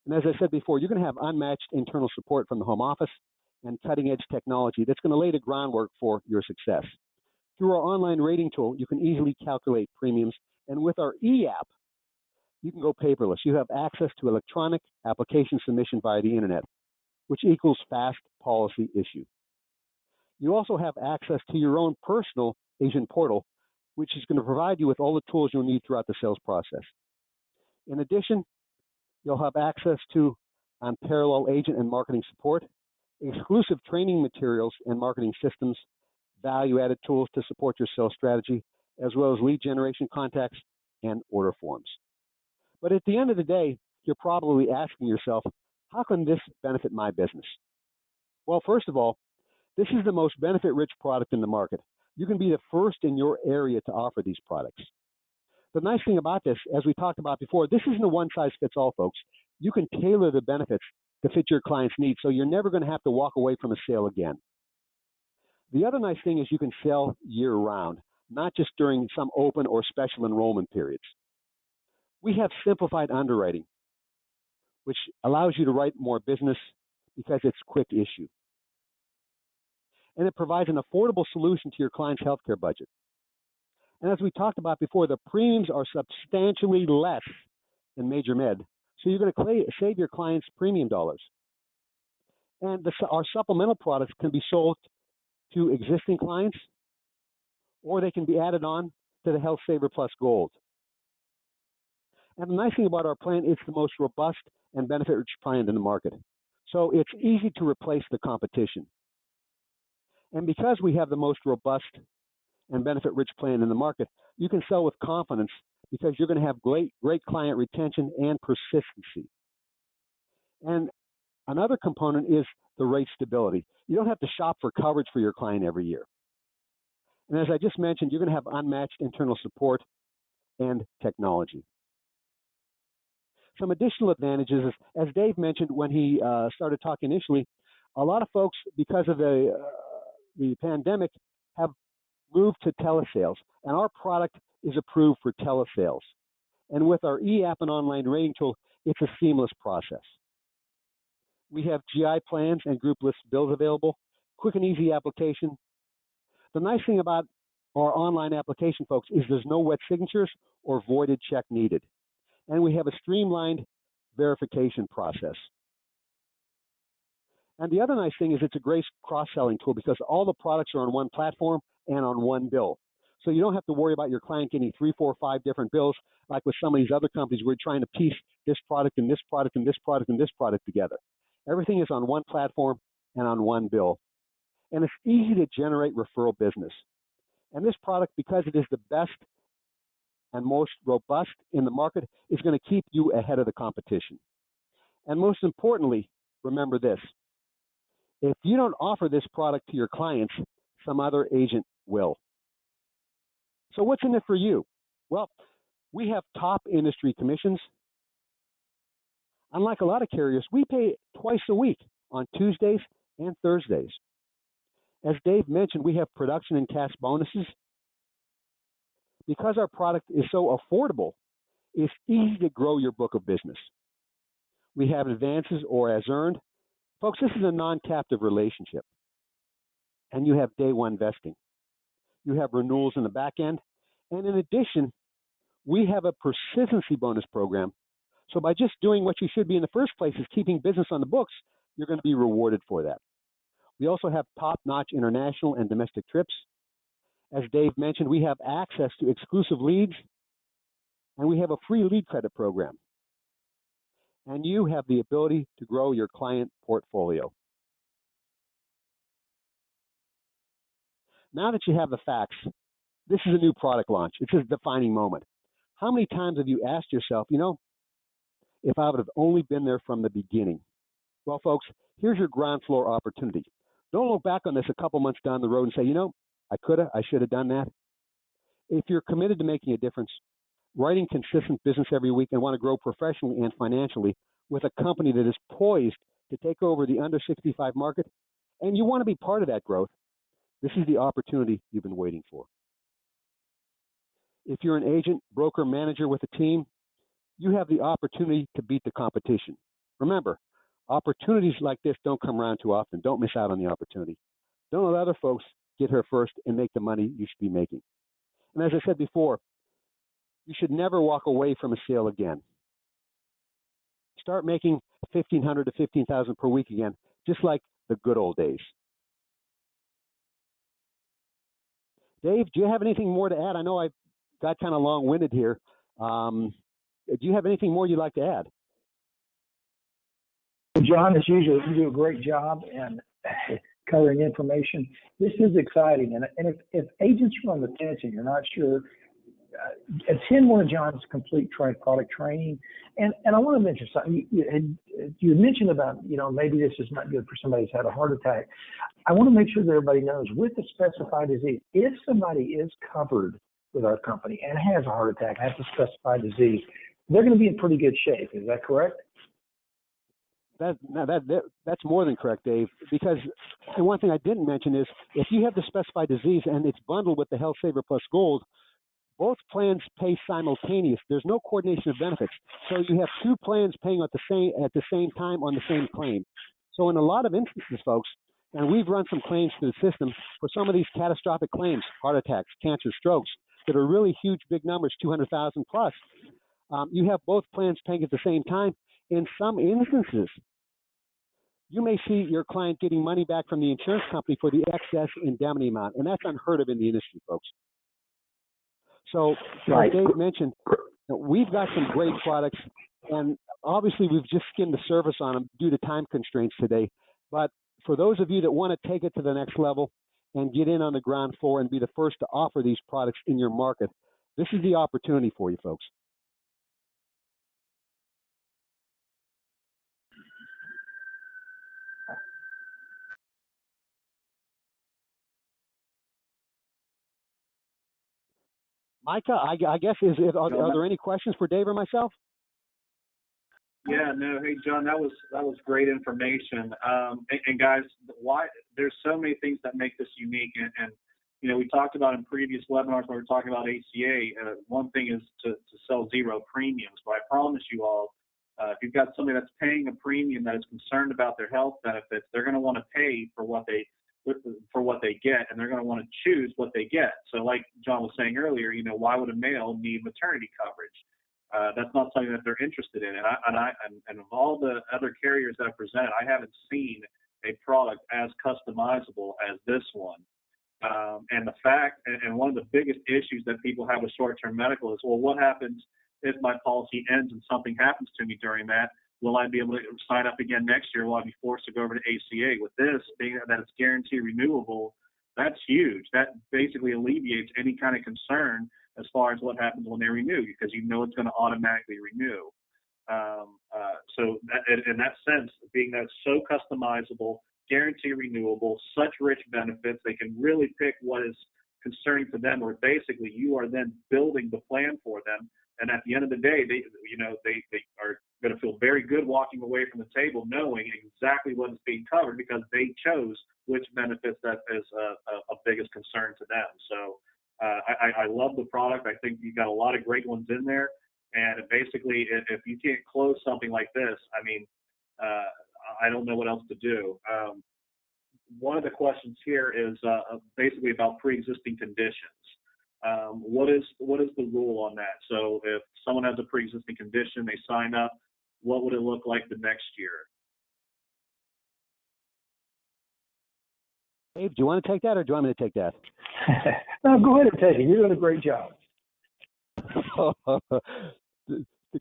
And as I said before, you're going to have unmatched internal support from the home office and cutting-edge technology that's going to lay the groundwork for your success. Through our online rating tool, you can easily calculate premiums. And with our e-app, you can go paperless. You have access to electronic application submission via the internet, which equals fast policy issue. You also have access to your own personal agent portal, which is going to provide you with all the tools you'll need throughout the sales process. In addition, you'll have access to unparalleled agent and marketing support, exclusive training materials and marketing systems, value-added tools to support your sales strategy, as well as lead generation contacts and order forms. But at the end of the day, you're probably asking yourself, how can this benefit my business? Well, first of all, this is the most benefit-rich product in the market. You can be the first in your area to offer these products. The nice thing about this, as we talked about before, this isn't a one-size-fits-all, folks. You can tailor the benefits to fit your client's needs, so you're never going to have to walk away from a sale again. The other nice thing is you can sell year-round, not just during some open or special enrollment periods. We have simplified underwriting, which allows you to write more business because it's quick issue. And it provides an affordable solution to your client's healthcare budget. And as we talked about before, the premiums are substantially less than major med, so you're going to save your clients premium dollars. And our supplemental products can be sold to existing clients, or they can be added on to the Health Saver Plus Gold. And the nice thing about our plan, it's the most robust and benefit-rich plan in the market. So it's easy to replace the competition. And because we have the most robust and benefit-rich plan in the market, you can sell with confidence because you're going to have great client retention and persistency. And another component is the rate stability. You don't have to shop for coverage for your client every year. And as I just mentioned, you're going to have unmatched internal support and technology. Some additional advantages, as Dave mentioned when he started talking initially, a lot of folks, because of the pandemic, have moved to telesales, and our product is approved for telesales. And with our e-app and online rating tool, it's a seamless process. We have GI plans and group list bills available, quick and easy application. The nice thing about our online application, folks, is there's no wet signatures or voided check needed. And we have a streamlined verification process. And the other nice thing is it's a great cross-selling tool because all the products are on one platform and on one bill. So you don't have to worry about your client getting 3, 4, 5 different bills like with some of these other companies where you're trying to piece this product and this product and this product and this product together. Everything is on one platform and on one bill. And it's easy to generate referral business. And this product, because it is the best and most robust in the market, is going to keep you ahead of the competition. And most importantly, remember this. If you don't offer this product to your clients, some other agent will. So what's in it for you? Well, we have top industry commissions. Unlike a lot of carriers, we pay twice a week on Tuesdays and Thursdays. As Dave mentioned, we have production and cash bonuses. Because our product is so affordable, it's easy to grow your book of business. We have advances or as earned. Folks, this is a non-captive relationship. And you have day one vesting. You have renewals in the back end. And in addition, we have a persistency bonus program. So by just doing what you should be in the first place is keeping business on the books, you're going to be rewarded for that. We also have top-notch international and domestic trips. As Dave mentioned, we have access to exclusive leads, and we have a free lead credit program. And you have the ability to grow your client portfolio. Now that you have the facts, this is a new product launch. It's a defining moment. How many times have you asked yourself, if I would have only been there from the beginning? Well, folks, here's your ground floor opportunity. Don't look back on this a couple months down the road and say, I should have done that. If you're committed to making a difference, writing consistent business every week, and want to grow professionally and financially with a company that is poised to take over the under 65 market, and you want to be part of that growth, this is the opportunity you've been waiting for. If you're an agent, broker, manager with a team, you have the opportunity to beat the competition. Remember, opportunities like this don't come around too often. Don't miss out on the opportunity. Don't let other folks get here first and make the money you should be making. And as I said before, you should never walk away from a sale again. Start making $1,500 to $15,000 per week again, just like the good old days. Dave, do you have anything more to add? I know I got kind of long-winded here. Do you have anything more you'd like to add? John, as usual, you do a great job in covering information. This is exciting. And if agents are on the fence and you're not sure, attend one of John's complete product training. And I want to mention something. You mentioned about, maybe this is not good for somebody who's had a heart attack. I want to make sure that everybody knows with the specified disease, if somebody is covered with our company and has a heart attack, has a specified disease, they're going to be in pretty good shape. Is that correct? That's more than correct, Dave, because and one thing I didn't mention is if you have the specified disease and it's bundled with the Health Saver Plus Gold, both plans pay simultaneous. There's no coordination of benefits. So you have two plans paying at the same time on the same claim. So in a lot of instances, folks, and we've run some claims through the system for some of these catastrophic claims, heart attacks, cancer, strokes, that are really huge, big numbers, 200,000 plus. You have both plans paying at the same time. In some instances, you may see your client getting money back from the insurance company for the excess indemnity amount, and that's unheard of in the industry, folks. So, right. As Dave mentioned, we've got some great products, and obviously we've just skimmed the surface on them due to time constraints today. But for those of you that want to take it to the next level and get in on the ground floor and be the first to offer these products in your market, this is the opportunity for you, folks. Micah, I guess, are there any questions for Dave or myself? Yeah, no, hey John, that was great information. And guys, there's so many things that make this unique, and we talked about in previous webinars when we were talking about ACA. One thing is to sell zero premiums, but I promise you all, if you've got somebody that's paying a premium that is concerned about their health benefits, they're going to want to pay for what they get, and they're going to want to choose what they get. So like John was saying earlier, why would a male need maternity coverage? That's not something that they're interested in. And of all the other carriers that I presented, I haven't seen a product as customizable as this one. And the fact, and one of the biggest issues that people have with short-term medical is, well, what happens if my policy ends and something happens to me during that? Will I be able to sign up again next year? Will I be forced to go over to ACA? With this, being that it's guaranteed renewable, that's huge. That basically alleviates any kind of concern as far as what happens when they renew, because it's going to automatically renew. So in that sense, being that it's so customizable, guaranteed renewable, such rich benefits, they can really pick what is concerning to them, or basically you are then building the plan for them. And at the end of the day, they are going to feel very good walking away from the table knowing exactly what is being covered because they chose which benefits that is a biggest concern to them. So I love the product. I think you've got a lot of great ones in there. And basically, if you can't close something like this, I don't know what else to do. One of the questions here is basically about pre-existing conditions. What is the rule on that? So if someone has a pre-existing condition, they sign up, what would it look like the next year? Dave, do you want to take that, or do you want me to take that? No, go ahead and take it. You're doing a great job.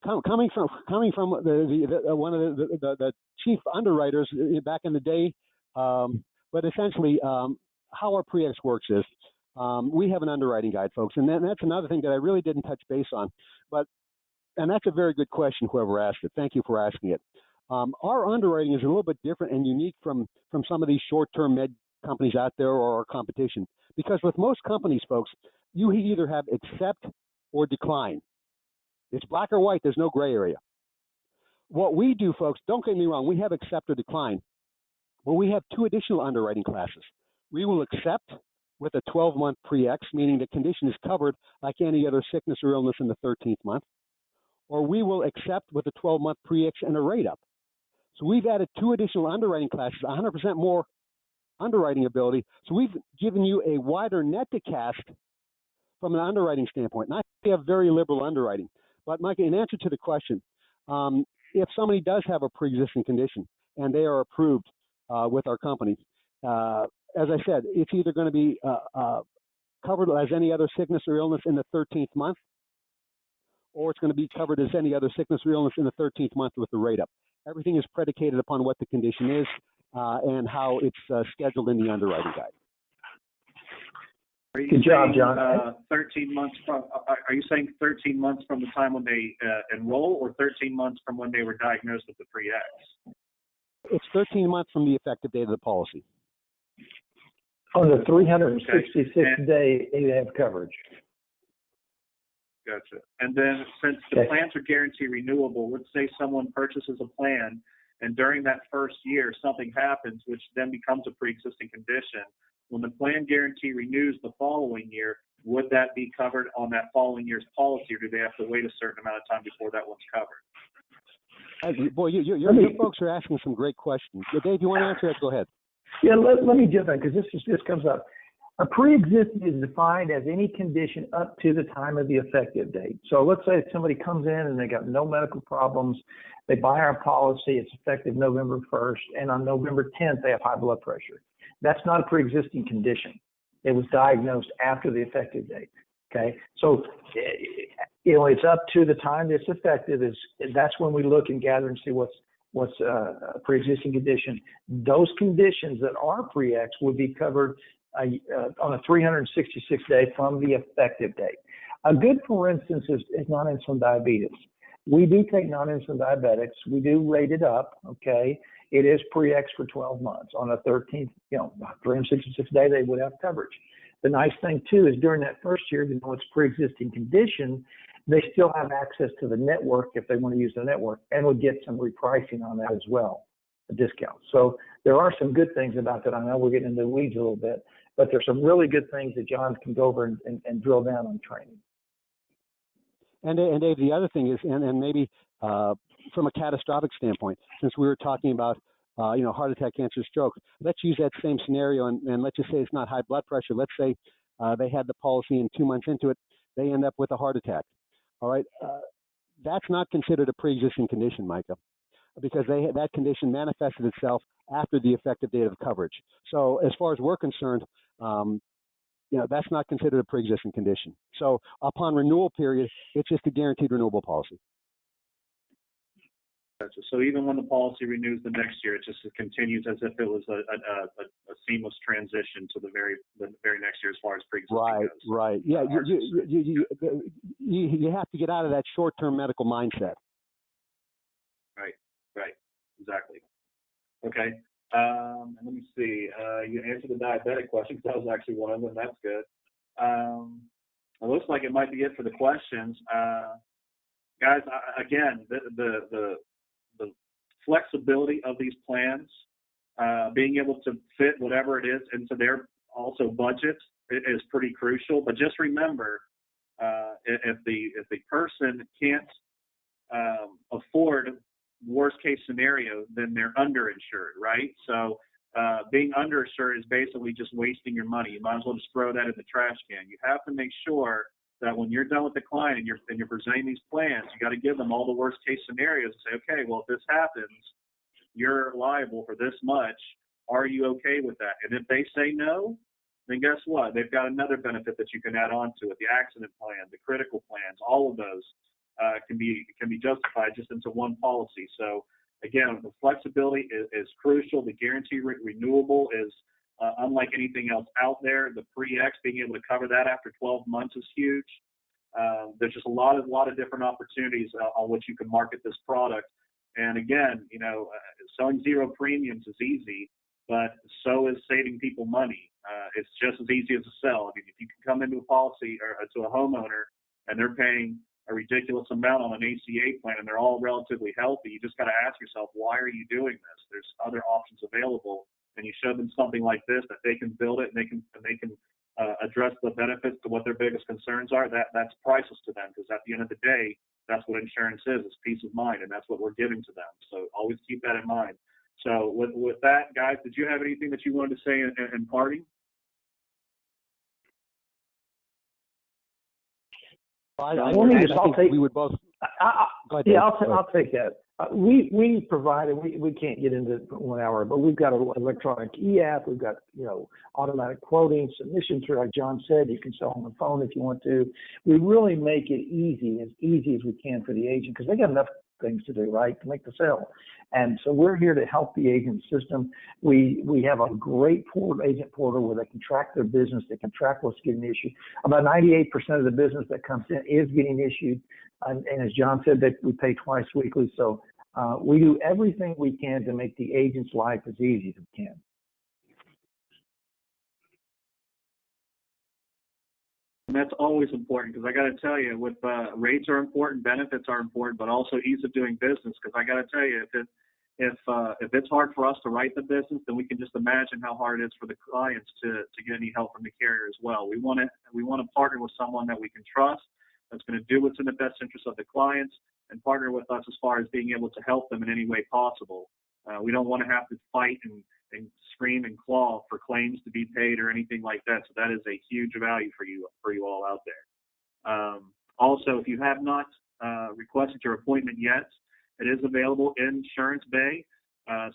Coming from one of the chief underwriters back in the day, but essentially how our pre-X works is we have an underwriting guide, folks, and that's another thing that I really didn't touch base on. And that's a very good question, whoever asked it. Thank you for asking it. Our underwriting is a little bit different and unique from some of these short-term med companies out there or our competition. Because with most companies, folks, you either have accept or decline. It's black or white. There's no gray area. What we do, folks, don't get me wrong, we have accept or decline. But we have two additional underwriting classes. We will accept with a 12-month pre-X, meaning the condition is covered like any other sickness or illness in the 13th month. Or we will accept with a 12-month pre-X and a rate up. So we've added two additional underwriting classes, 100% more underwriting ability. So we've given you a wider net to cast from an underwriting standpoint. And I have very liberal underwriting. But Mike, in answer to the question, if somebody does have a pre-existing condition and they are approved with our company, as I said, it's either going to be covered as any other sickness or illness in the 13th month, or it's going to be covered as any other sickness or illness in the 13th month with the rate up. Everything is predicated upon what the condition is and how it's scheduled in the underwriting guide. Good job, John. 13 months from, are you saying 13 months from the time when they enroll, or 13 months from when they were diagnosed with the pre-X? It's 13 months from the effective date of the policy. On the 366th day, they have coverage. Gotcha. And then since the plans are guarantee renewable, let's say someone purchases a plan and during that first year something happens which then becomes a pre-existing condition. When the plan guarantee renews the following year, would that be covered on that following year's policy, or do they have to wait a certain amount of time before that one's covered? Boy, your folks are asking some great questions. Dave, do you want to answer that? Go ahead. Yeah, let me jump in because this comes up. A pre-existing is defined as any condition up to the time of the effective date. So let's say somebody comes in and they got no medical problems. They buy our policy. It's effective November 1st. And on November 10th, they have high blood pressure. That's not a pre-existing condition. It was diagnosed after the effective date. Okay. So, it's up to the time it's effective. That's when we look and gather and see what's a pre-existing condition. Those conditions that are pre-X would be covered on a 366 day from the effective date. A good, for instance, is non-insulin diabetes. We do take non-insulin diabetics. We do rate it up. Okay. It is pre-X for 12 months. On the 13th, 366 day, they would have coverage. The nice thing too is during that first year, even though it's pre-existing condition, they still have access to the network if they want to use the network, and would get some repricing on that as well, a discount. So there are some good things about that. I know we're getting into the weeds a little bit, but there's some really good things that John can go over and drill down on training. And Dave, the other thing is, and maybe from a catastrophic standpoint, since we were talking about heart attack, cancer, stroke, let's use that same scenario, and let's just say it's not high blood pressure. Let's say they had the policy and 2 months into it, they end up with a heart attack. All right, that's not considered a pre-existing condition, Micah, because that condition manifested itself after the effective date of coverage. So as far as we're concerned, that's not considered a pre-existing condition. So upon renewal period, it's just a guaranteed renewable policy. Gotcha. So even when the policy renews the next year, it just continues as if it was a seamless transition to the very next year as far as pre-existing goes. Right. Yeah, you have to get out of that short-term medical mindset. Right. Exactly. Okay. And let me see. You answered the diabetic question because that was actually one of them. That's good. It looks like it might be it for the questions. Guys, again, the flexibility of these plans, being able to fit whatever it is into their also budget is pretty crucial. But just remember, if the person can't afford worst case scenario, then they're underinsured, right? So being underinsured is basically just wasting your money. You might as well just throw that in the trash can. You have to make sure that when you're done with the client and you're presenting these plans, you got to give them all the worst case scenarios and say, okay, well, if this happens, you're liable for this much. Are you okay with that? And if they say no, then guess what? They've got another benefit that you can add on to it. The accident plan, the critical plans, all of those can be justified just into one policy. So again, the flexibility is crucial. The guarantee renewable is unlike anything else out there. The pre-X, being able to cover that after 12 months is huge. There's just a lot of different opportunities on which you can market this product. And again, selling zero premiums is easy, but so is saving people money. It's just as easy as a sell. I mean, if you can come into a policy or to a homeowner and they're paying a ridiculous amount on an ACA plan and they're all relatively healthy, you just got to ask yourself, why are you doing this? There's other options available, and you show them something like this that they can build it and they can address the benefits to what their biggest concerns are. That's priceless to them, because at the end of the day, that's what insurance is. It's peace of mind, and that's what we're giving to them. So always keep that in mind. So with that, guys, did you have anything that you wanted to say in parting? We would both. I'll take that. We provided. We can't get into 1 hour, but we've got an electronic e-app. We've got automatic quoting, submission through. Like John said, you can sell on the phone if you want to. We really make it easy as we can for the agent, because they got enough things to do, right, to make the sale. And so we're here to help the agent system. We have a great agent portal where they can track their business. They can track what's getting issued. About 98% of the business that comes in is getting issued. And as John said, that we pay twice weekly. So we do everything we can to make the agent's life as easy as we can. And that's always important, because I got to tell you, with rates are important, benefits are important, but also ease of doing business. Because I got to tell you, if it's hard for us to write the business, then we can just imagine how hard it is for the clients to get any help from the carrier as well. We want to partner with someone that we can trust, that's going to do what's in the best interest of the clients, and partner with us as far as being able to help them in any way possible. We don't want to have to fight and scream and claw for claims to be paid or anything like that. So that is a huge value for you all out there. Also, if you have not requested your appointment yet, it is available in Insurance Bay.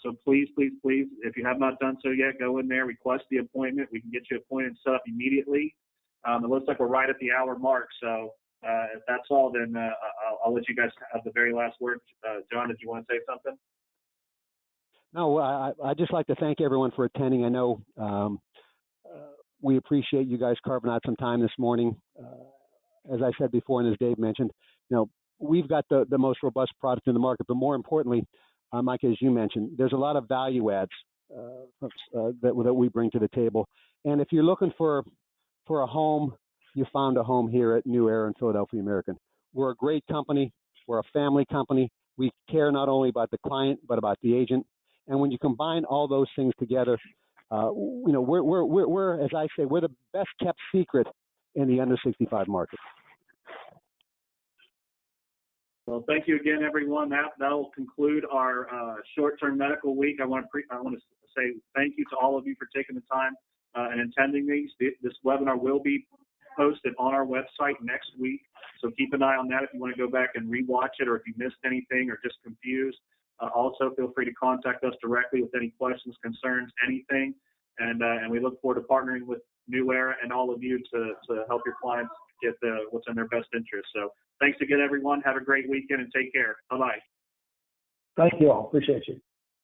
So please, if you have not done so yet, go in there, request the appointment. We can get you appointed and set up immediately. It looks like we're right at the hour mark. So if that's all, then I'll let you guys have the very last word. John, did you want to say something? No, I'd just like to thank everyone for attending. I know we appreciate you guys carving out some time this morning. As I said before, and as Dave mentioned, we've got the most robust product in the market, but more importantly, Mike, as you mentioned, there's a lot of value adds that we bring to the table. And if you're looking for a home, you found a home here at New Era and Philadelphia American. We're a great company. We're a family company. We care not only about the client, but about the agent. And when you combine all those things together, we're, as I say, we're the best kept secret in the under 65 market. Well, thank you again, everyone. That will conclude our short-term medical week. I want to say thank you to all of you for taking the time and attending these. This webinar will be posted on our website next week, so keep an eye on that if you want to go back and rewatch it, or if you missed anything or just confused. Also, feel free to contact us directly with any questions, concerns, anything, and we look forward to partnering with New Era and all of you to help your clients get what's in their best interest. So thanks again, everyone. Have a great weekend and take care. Bye-bye. Thank you all. Appreciate you.